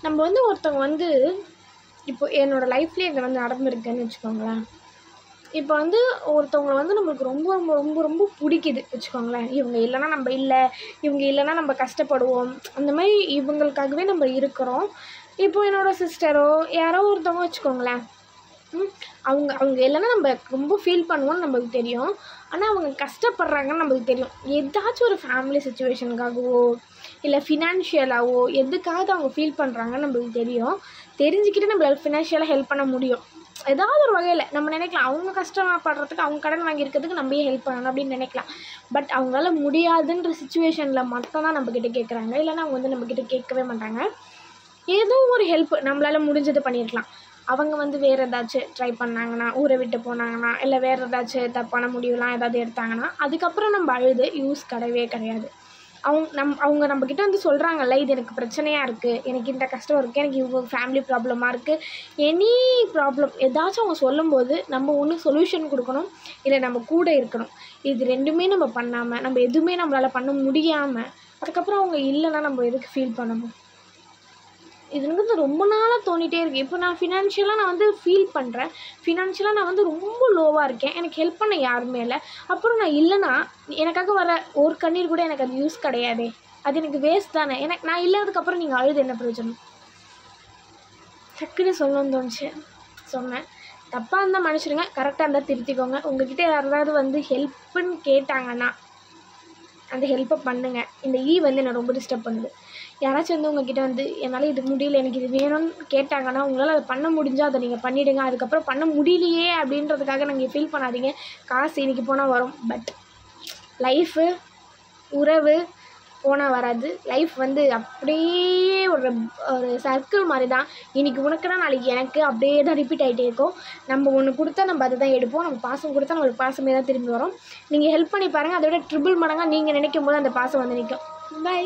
நம்ம வந்து ஒருத்தவங்க வந்து இப்போ என்னோடய லைஃப்லேயே இது வந்து நடந்திருக்குன்னு வச்சுக்கோங்களேன். இப்போ வந்து ஒருத்தவங்களை வந்து நம்மளுக்கு ரொம்ப ரொம்ப ரொம்ப ரொம்ப பிடிக்குது வச்சுக்கோங்களேன். இவங்க இல்லைன்னா நம்ம இல்லை, இவங்க இல்லைன்னா நம்ம கஷ்டப்படுவோம், அந்த மாதிரி இவங்களுக்காகவே நம்ம இருக்கிறோம். இப்போ என்னோடய சிஸ்டரோ யாரோ ஒருத்தவங்க வச்சுக்கோங்களேன், அவங்க அவங்க இல்லைன்னா நம்ம ரொம்ப ஃபீல் பண்ணுவோம்னு நம்மளுக்கு தெரியும். ஆனால் அவங்க கஷ்டப்படுறாங்கன்னு நம்மளுக்கு தெரியும். ஏதாச்சும் ஒரு ஃபேமிலி சுச்சுவேஷனுக்காகவோ இல்லை ஃபினான்ஷியலாகவோ எதுக்காவது அவங்க ஃபீல் பண்ணுறாங்கன்னு நம்மளுக்கு தெரியும். தெரிஞ்சுக்கிட்டு நம்மளால் ஃபினான்ஷியலாக ஹெல்ப் பண்ண முடியும். ஏதாவது ஒரு வகையில் நம்ம நினைக்கலாம், அவங்க கஷ்டப்படுறதுக்கு அவங்க கடன் வாங்கியிருக்கிறதுக்கு நம்மளே ஹெல்ப் பண்ணணும் அப்படின்னு நினைக்கலாம். பட் அவங்களால முடியாதுன்ற சுச்சுவேஷனில் மட்டும்தான் நம்மக்கிட்ட கேட்குறாங்க. இல்லைன்னா அவங்க வந்து நம்மக்கிட்ட கேட்கவே மாட்டாங்க. ஏதோ ஒரு ஹெல்ப் நம்மளால் முடிஞ்சது பண்ணியிருக்கலாம். அவங்க வந்து வேறு ஏதாச்சும் ட்ரை பண்ணாங்கன்னா, ஊரை விட்டு போனாங்கன்னா, இல்லை வேறு ஏதாச்சும் தப்பான முடிவுலாம் ஏதாவது எடுத்தாங்கன்னா, அதுக்கப்புறம் நம்ம அழுது யூஸ் கிடையாது. அவங்க நம்மக்கிட்ட வந்து சொல்கிறாங்கல்ல, இது எனக்கு பிரச்சனையாக இருக்குது, எனக்கு இந்த கஷ்டம் இருக்குது, எனக்கு இவங்க ஃபேமிலி ப்ராப்ளமாக இருக்குது, எனி ப்ராப்ளம் ஏதாச்சும் அவங்க சொல்லும்போது நம்ம ஒன்று சொல்யூஷன் கொடுக்கணும், இல்லை நம்ம கூட இருக்கணும். இது ரெண்டுமே நம்ம பண்ணாமல், நம்ம எதுவுமே நம்மளால் பண்ண முடியாமல் அதுக்கப்புறம் அவங்க இல்லைன்னா நம்ம எதுக்கு ஃபீல் பண்ணணும்? இதுங்கிறது ரொம்ப நாளாக தோணிகிட்டே இருக்குது. இப்போ நான் ஃபினான்ஷியலாக நான் வந்து ஃபீல் பண்ணுறேன். ஃபினான்ஷியலாக நான் வந்து ரொம்ப லோவாக இருக்கேன். எனக்கு ஹெல்ப் பண்ண யாருமே இல்லை. அப்புறம் நான் இல்லைன்னா எனக்காக வர ஒரு கண்ணீர் கூட எனக்கு அது யூஸ் கிடையாதே. அது எனக்கு வேஸ்ட் தானே. நான் இல்லாததுக்கப்புறம் நீங்கள் அழுது என்ன பிரயோஜனம்? டக்குன்னு சொல்லணும்னு தோணுச்சு, சொன்னேன். தப்பாக இருந்தால் மன்னிச்சிடுங்க, கரெக்டாக இருந்தால் திருத்திக்கோங்க. உங்கள்கிட்ட யாராவது வந்து ஹெல்ப்புன்னு கேட்டாங்கன்னா அந்த ஹெல்ப்பை பண்ணுங்கள். இந்த வந்து என்னை ரொம்ப டிஸ்டர்ப் பண்ணுது. யாராச்சும் வந்து உங்கள்கிட்ட வந்து என்னால் இது முடியல, எனக்கு இது வேணும்னு கேட்டாங்கன்னா, உங்களால் அதை பண்ண முடிஞ்சால் அதை நீங்கள் பண்ணிவிடுங்க. அதுக்கப்புறம் பண்ண முடியலையே அப்படின்றதுக்காக நீங்கள் ஃபீல் பண்ணாதீங்க. காசு இன்றைக்கி போனால் வரும், பட் லைஃபு, உறவு போனால் வராது. லைஃப் வந்து அப்படியே ஒரு சர்க்கிள் மாதிரி தான். இன்றைக்கி உனக்குன்னா நாளைக்கு எனக்கு அப்படியே தான் ரிப்பீட் ஆகிட்டே இருக்கும். நம்ம ஒன்று கொடுத்தா நம்ம அதை தான் எடுப்போம். நம்ம பாசம் கொடுத்தா நம்மளுக்கு பாசமே தான் திரும்பி வரும். நீங்கள் ஹெல்ப் பண்ணி பாருங்கள். அதை விட ட்ரிபிள் மடங்காக நீங்கள் நினைக்கும் போது அந்த பாசம் வந்து நிற்கும். பை.